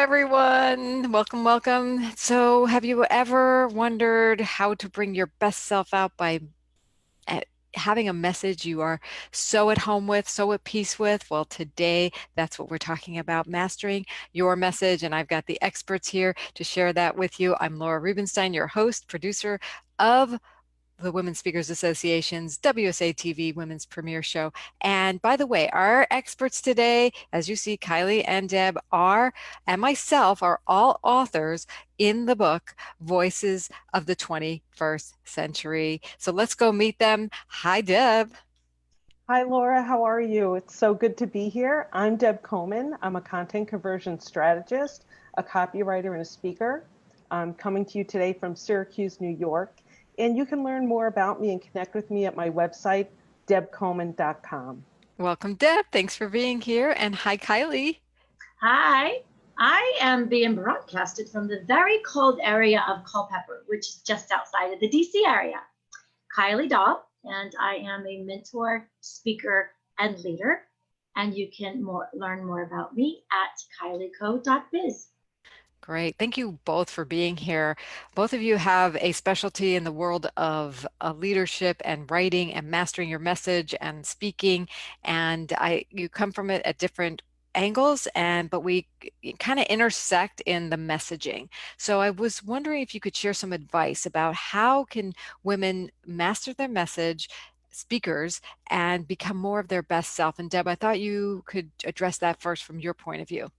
everyone. Welcome, welcome. So, have you ever wondered how to bring your best self out by uh, having a message you are so at home with, so at peace with? Well, today that's what we're talking about, mastering your message. And I've got the experts here to share that with you. I'm Laura Rubenstein, your host, producer of the Women Speakers Association's WSA TV Women's Premiere Show. And by the way, our experts today, as you see, Kylie and Deb and myself are all authors in the book, Voices of the 21st Century. So let's go meet them. Hi, Deb. Hi, Laura. How are you? It's so good to be here. I'm Deb Coman. I'm a content conversion strategist, a copywriter, and a speaker. I'm coming to you today from Syracuse, New York. And you can learn more about me and connect with me at my website, debcoman.com. Welcome, Deb. Thanks for being here. And hi, Kylie. Hi, I am being broadcasted from the very cold area of Culpeper, which is just outside of the DC area. Kiley Dahl, and I am a mentor, speaker, and leader. And you can learn more about me at kileyco.biz. Great. Thank you both for being here. Both of you have a specialty in the world of leadership and writing and mastering your message and speaking. And you come from it at different angles, but we kind of intersect in the messaging. So I was wondering if you could share some advice about how can women master their message, speakers, and become more of their best self. And Deb, I thought you could address that first from your point of view.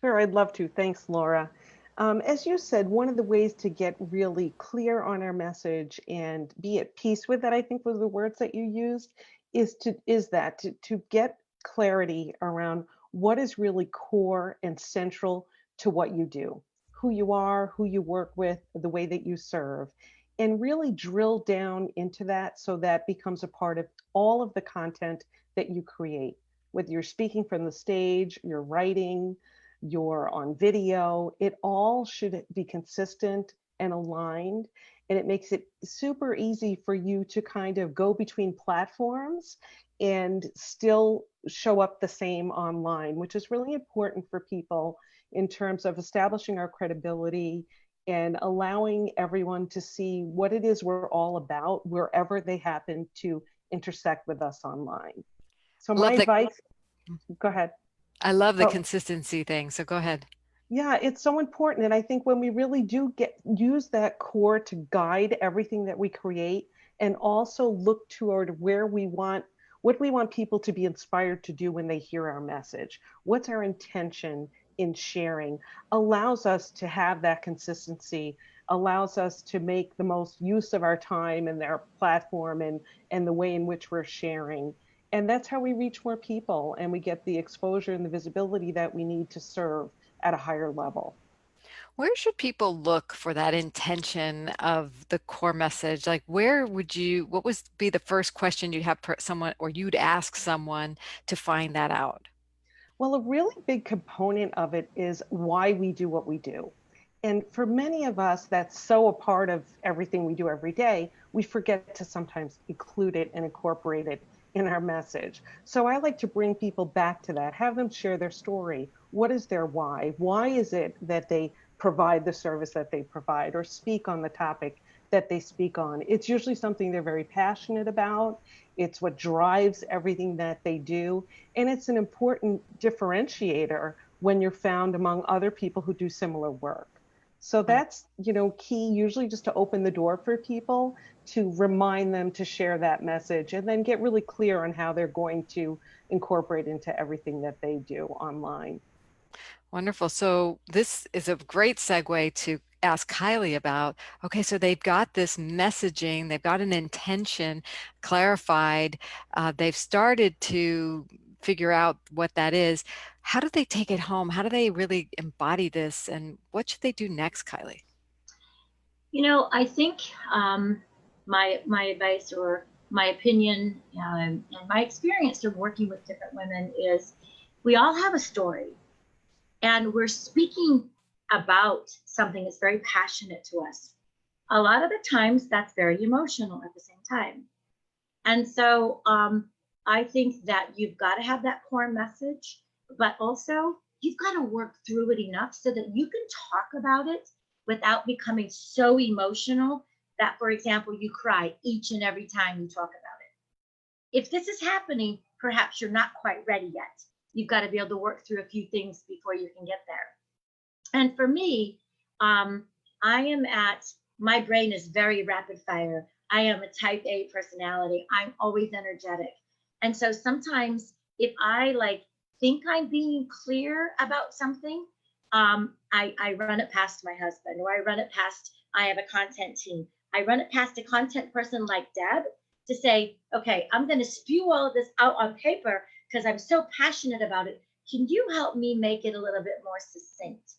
Sure, I'd love to. Thanks, Laura. As you said, one of the ways to get really clear on our message and be at peace with it, I think was the words that you used, is to get clarity around what is really core and central to what you do, who you are, who you work with, the way that you serve, and really drill down into that so that becomes a part of all of the content that you create, whether you're speaking from the stage, you're writing, you're on video, it all should be consistent and aligned. And it makes it super easy for you to kind of go between platforms and still show up the same online, which is really important for people in terms of establishing our credibility and allowing everyone to see what it is we're all about wherever they happen to intersect with us online. So my Love that. advice, go ahead. I love the Oh, consistency thing. So go ahead. yeah, it's so important. And I think when we really do use that core to guide everything that we create and also look toward what we want people to be inspired to do when they hear our message, what's our intention in sharing, allows us to have that consistency, allows us to make the most use of our time and our platform and the way in which we're sharing. And that's how we reach more people and we get the exposure and the visibility that we need to serve at a higher level. Where should people look for that intention of the core message? Like, what would be the first question you'd have someone, or you'd ask someone to find that out? Well, a really big component of it is why we do what we do. And for many of us, that's so a part of everything we do every day, we forget to sometimes include it and incorporate it in our message. So I like to bring people back to that, have them share their story. What is their why? Why is it that they provide the service that they provide or speak on the topic that they speak on? It's usually something they're very passionate about. It's what drives everything that they do. And it's an important differentiator when you're found among other people who do similar work. So that's, key usually just to open the door for people to remind them to share that message and then get really clear on how they're going to incorporate into everything that they do online. Wonderful. So this is a great segue to ask Kylie about, okay, so they've got this messaging, they've got an intention clarified, they've started to figure out what that is. How do they take it home? How do they really embody this? And what should they do next, Kylie? I think my advice or my opinion and my experience of working with different women is we all have a story and we're speaking about something that's very passionate to us. A lot of the times that's very emotional at the same time. And so I think that you've got to have that core message, but also you've got to work through it enough so that you can talk about it without becoming so emotional that, for example, you cry each and every time you talk about it. If this is happening, perhaps you're not quite ready yet. You've got to be able to work through a few things before you can get there. And for me, um, I am at, my brain is very rapid fire. I am a type A personality. I'm always energetic. And so sometimes if I like think I'm being clear about something, I run it past my husband, or I run it past, I have a content team. I run it past a content person like Deb to say, okay, I'm going to spew all of this out on paper because I'm so passionate about it. Can you help me make it a little bit more succinct?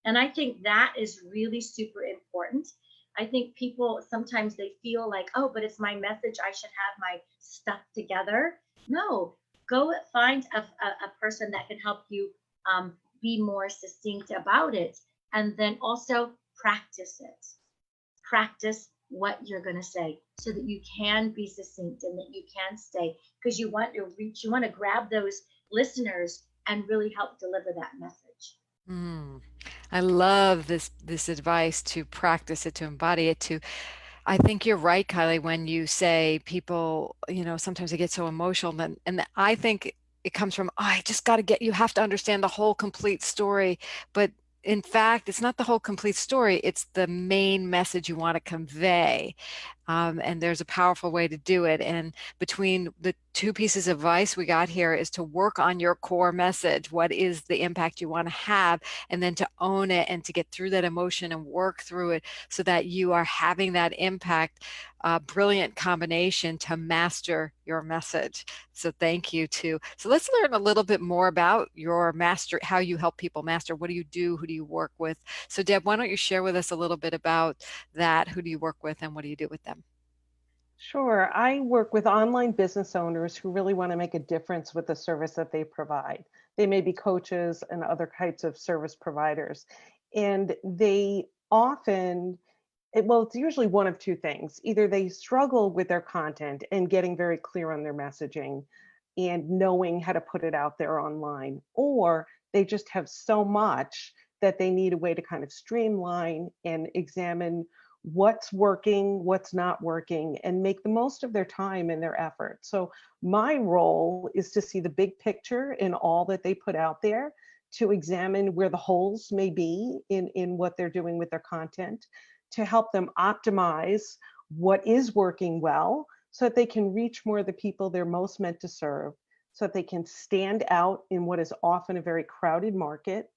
And I think that is really super important. I think people sometimes they feel like, oh, but it's my message. I should have my stuff together. No, go find a person that can help you be more succinct about it. And then also practice it. Practice what you're going to say so that you can be succinct and that you can stay, because you want to reach, you want to grab those listeners and really help deliver that message. Mm. I love this advice to practice it, to embody it, to I think you're right, Kylie, when you say people, sometimes they get so emotional and I think it comes from, oh, I just got to get, you have to understand the whole complete story. But in fact, it's not the whole complete story. It's the main message you want to convey. And there's a powerful way to do it. And between the two pieces of advice we got here is to work on your core message. What is the impact you want to have? And then to own it and to get through that emotion and work through it so that you are having that impact. Brilliant combination to master your message. So thank you too. So let's learn a little bit more about your master, how you help people master. What do you do? Who do you work with? So Deb, why don't you share with us a little bit about that? Who do you work with and what do you do with them? Sure. I work with online business owners who really want to make a difference with the service that they provide. They may be coaches and other types of service providers. And they often, well, it's usually one of two things. Either they struggle with their content and getting very clear on their messaging and knowing how to put it out there online, or they just have so much that they need a way to kind of streamline and examine what's working, what's not working, and make the most of their time and their effort. So my role is to see the big picture in all that they put out there, to examine where the holes may be in what they're doing with their content, to help them optimize what is working well so that they can reach more of the people they're most meant to serve, so that they can stand out in what is often a very crowded market,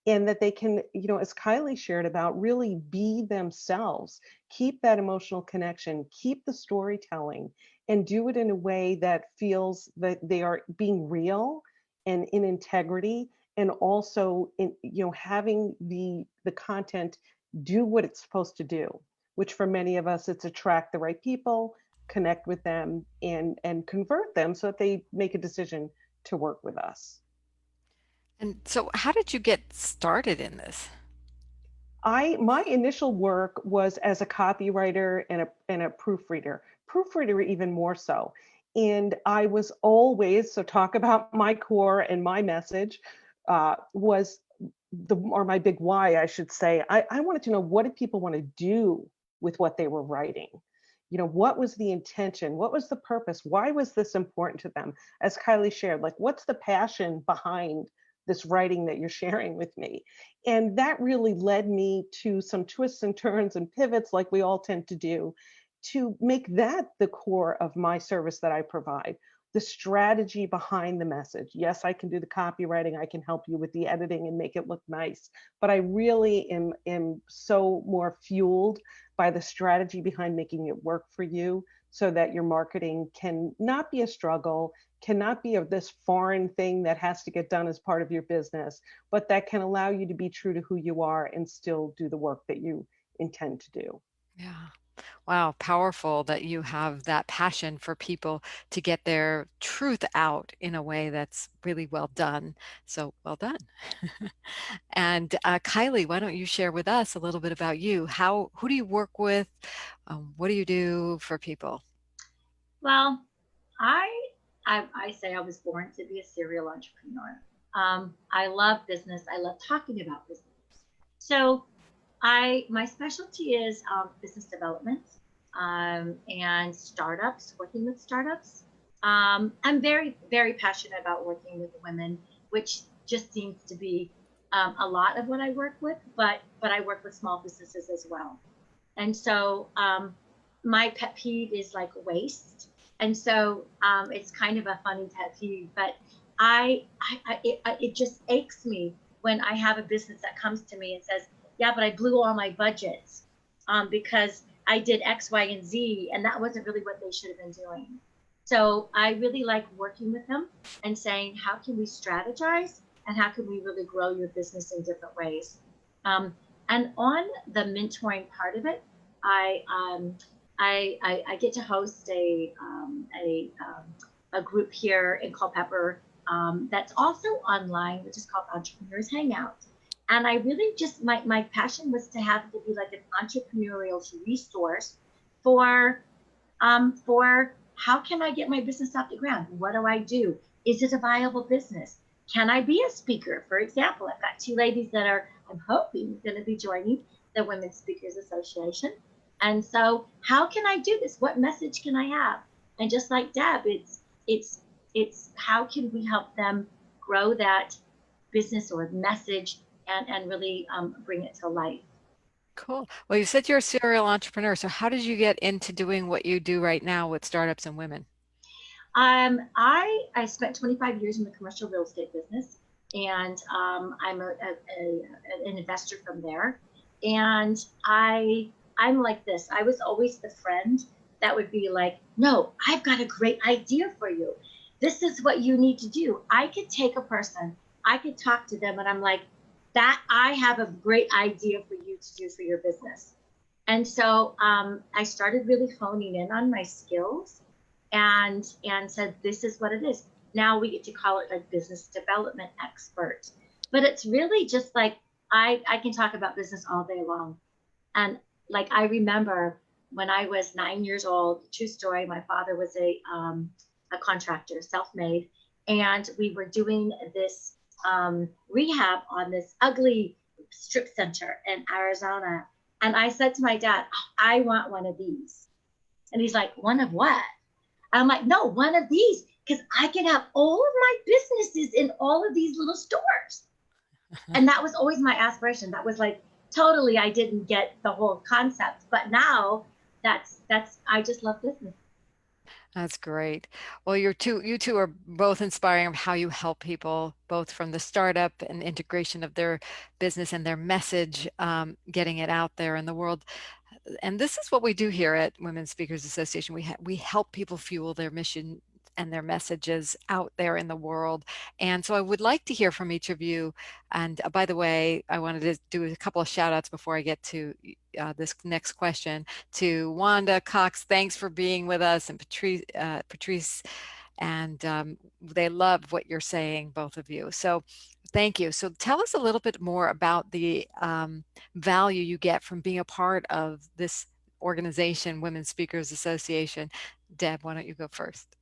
and that they can, as Kylie shared about, really be themselves, keep that emotional connection, keep the storytelling, and do it in a way that feels that they are being real and in integrity, and also in, having the content do what it's supposed to do, which for many of us, it's attract the right people, connect with them, and convert them so that they make a decision to work with us. And so how did you get started in this? My initial work was as a copywriter and a proofreader, proofreader even more so. And I was always, so talk about my core and my message, was or my big why, I should say. I wanted to know, what did people want to do with what they were writing? What was the intention? What was the purpose? Why was this important to them? As Kylie shared, like, what's the passion behind this writing that you're sharing with me? And that really led me to some twists and turns and pivots, like we all tend to do, to make that the core of my service that I provide. The strategy behind the message. Yes, I can do the copywriting, I can help you with the editing and make it look nice, but I really am so more fueled by the strategy behind making it work for you, so that your marketing can not be a struggle, cannot be of this foreign thing that has to get done as part of your business, but that can allow you to be true to who you are and still do the work that you intend to do. Yeah. Wow, powerful that you have that passion for people to get their truth out in a way that's really well done. So well done. And Kylie, why don't you share with us a little bit about you? Who do you work with? What do you do for people? Well, I, I say I was born to be a serial entrepreneur. I love business. I love talking about business. So my specialty is business development and startups, working with startups. I'm very passionate about working with women, which just seems to be a lot of what I work with. But I work with small businesses as well. And so my pet peeve is like waste. And so it's kind of a funny pet peeve, but it just aches me when I have a business that comes to me and says, yeah, but I blew all my budgets because I did X, Y, and Z, and that wasn't really what they should have been doing. So I really like working with them and saying, how can we strategize and how can we really grow your business in different ways? Um, and on the mentoring part of it, I I get to host a group here in Culpeper that's also online, which is called Entrepreneurs Hangout. And I really just my passion was to have it to be like an entrepreneurial resource for how can I get my business off the ground? What do I do? Is it a viable business? Can I be a speaker? For example, I've got two ladies that are, I'm hoping, going to be joining the Women Speakers Association. And so, how can I do this? What message can I have? And just like Deb, it's it's how can we help them grow that business or message and really bring it to life. Cool. Well, you said you're a serial entrepreneur. So how did you get into doing what you do right now with startups and women? I spent 25 years in the commercial real estate business, and I'm an investor from there. And I'm like this. I was always the friend that would be like, "No, I've got a great idea for you. This is what you need to do." I could take a person, I could talk to them, and I'm like, "That I have a great idea for you to do for your business." And so I started really honing in on my skills and said, this is what it is. Now we get to call it like business development expert. But it's really just like I can talk about business all day long. And like I remember when I was 9 years old, true story, my father was a contractor, self-made, and we were doing this rehab on this ugly strip center in Arizona. And I said to my dad, I want one of these. And he's like, one of what? I'm like, no, one of these, because I can have all of my businesses in all of these little stores. And that was always my aspiration. That was like totally, I didn't get the whole concept, but now that's I just love business. That's great. Well, you two are both inspiring of how you help people, both from the startup and integration of their business and their message, getting it out there in the world. And this is what we do here at Women Speakers Association. We help people fuel their mission and their messages out there in the world. And so I would like to hear from each of you. And by the way, I wanted to do a couple of shout outs before I get to this next question to Wanda Cox. Thanks for being with us, and Patrice, and they love what you're saying, both of you. So thank you. So tell us a little bit more about the value you get from being a part of this organization, Women Speakers Association. Deb, why don't you go first?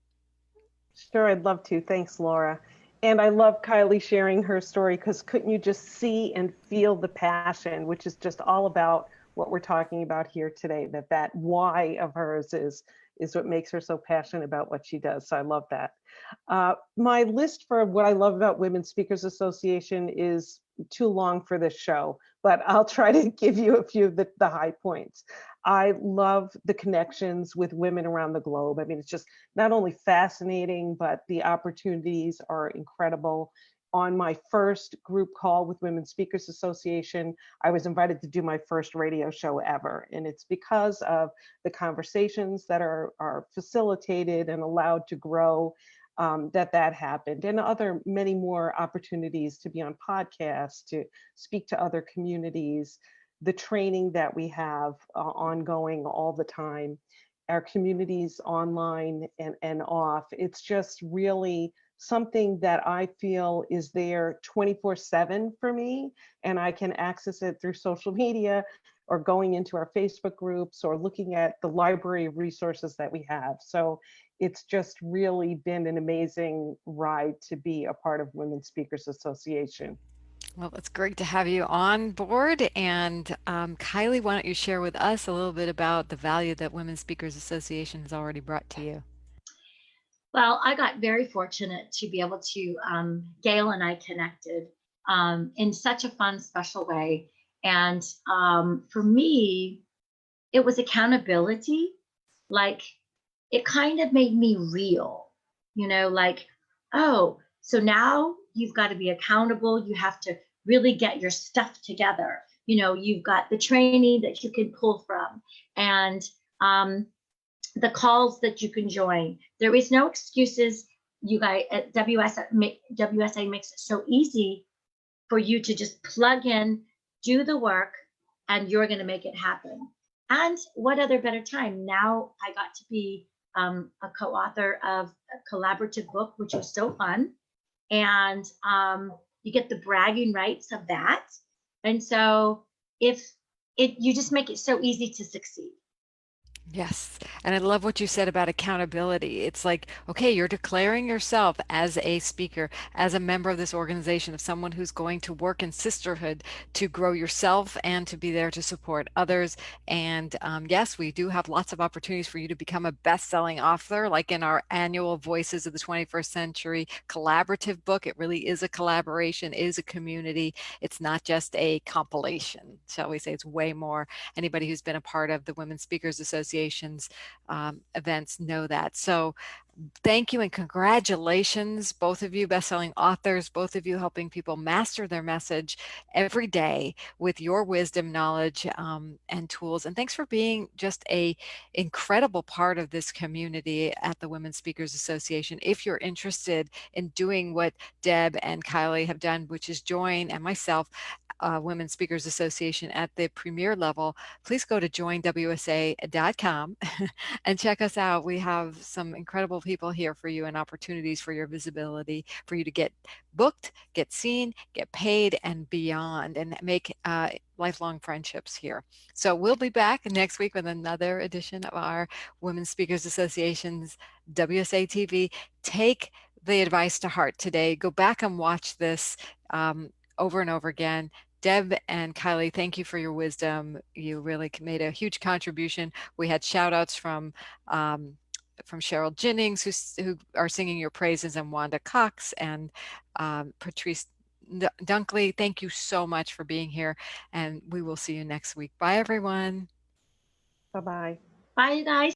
Sure, I'd love to. Thanks, Laura. And I love Kylie sharing her story because couldn't you just see and feel the passion, which is just all about what we're talking about here today, that why of hers is what makes her so passionate about what she does. So I love that. My list for what I love about Women Speakers Association is too long for this show, but I'll try to give you a few of the high points. I love the connections with women around the globe. I mean, it's just not only fascinating, but the opportunities are incredible. On my first group call with Women Speakers Association, I was invited to do my first radio show ever. And it's because of the conversations that are facilitated and allowed to grow, that happened, and other many more opportunities to be on podcasts, to speak to other communities, the training that we have ongoing all the time, our communities online and off. It's just really something that I feel is there 24/7 for me, and I can access it through social media or going into our Facebook groups or looking at the library of resources that we have. So it's just really been an amazing ride to be a part of Women Speakers Association. Well, it's great to have you on board. And Kylie, why don't you share with us a little bit about the value that Women Speakers Association has already brought to you? Well, I got very fortunate to be able to, Gail and I connected in such a fun, special way. And for me, it was accountability. Like it kind of made me real, like, oh, so now you've got to be accountable. You have to really get your stuff together. You've got the training that you can pull from and the calls that you can join. There is no excuses. You guys at WSA makes it so easy for you to just plug in, do the work, and you're going to make it happen. And what other better time? Now I got to be a co-author of a collaborative book, which was so fun. And you get the bragging rights of that. And so if you just make it so easy to succeed. Yes. And I love what you said about accountability. It's like, okay, you're declaring yourself as a speaker, as a member of this organization, of someone who's going to work in sisterhood to grow yourself and to be there to support others. And yes, we do have lots of opportunities for you to become a best-selling author, like in our annual Voices of the 21st Century collaborative book. It really is a collaboration, it is a community. It's not just a compilation, shall we say. It's way more. Anybody who's been a part of the Women Speakers Association's events know that. So thank you and congratulations, both of you best-selling authors, both of you helping people master their message every day with your wisdom, knowledge, and tools. And thanks for being just a incredible part of this community at the Women Speakers Association. If you're interested in doing what Deb and Kylie have done, which is join, and myself, Women Speakers Association at the premier level, please go to joinwsa.com and check us out. We have some incredible people here for you and opportunities for your visibility, for you to get booked, get seen, get paid, and beyond, and make lifelong friendships here. So we'll be back next week with another edition of our Women Speakers Association's WSA TV. Take the advice to heart today. Go back and watch this over and over again. Deb and Kylie, thank you for your wisdom. You really made a huge contribution. We had shout outs from Cheryl Jennings, who are singing your praises, and Wanda Cox and Patrice Dunkley. Thank you so much for being here, and we will see you next week. Bye, everyone. Bye bye. Bye, you guys.